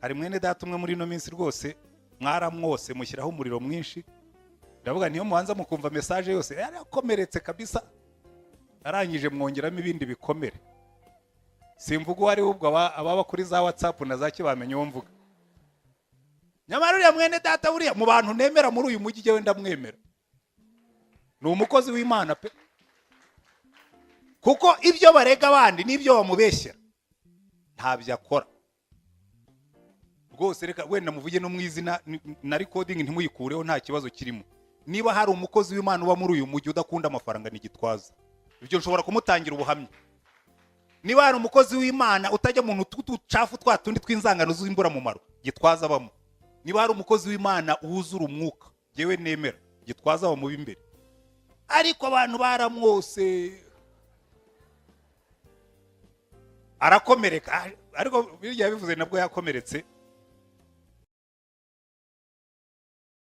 hari mwene data umwe muri ino minsi rwose mwaramwose mushyiraho umuriro mwinshi, ndavuga niyo mubanza mukumva message yose yarakomeretse kabisa, arangije mwongeramo ibindi bikomere. Simvuga uwari ubwo ababa kuri za WhatsApp na za kibamenye uwo mvuga. Nyamara uriya mwene data buriya mu bantu nemera muri uyu mujyi jewe ndamwemera, ni umukozi w'Imana pe, kuko ibyo barega abandi n'ibyo bamubeshyera ntabyo akora rwose. Reka wenda muvuge no mwizina na recording ntimuyikureho, nta kibazo kirimo. Niba hari umukozi w'Imana uba muri uyu mujyi udakunda amafaranga ni Gitwaza, ibyo nshobora kumutangira ubuhamya. Niba hari umukozi w'Imana utajya mu tucafu twa tundi tw'inzangano z'imbura mumaro, Gitwaza abamo. Niba hari umukozi w'Imana wuzura umwuka, jewe nemera Gitwaza aba mu bimbere. Ariko abantu baramwose arakomereka, ariko birya bivuze nabwo yakomeretse.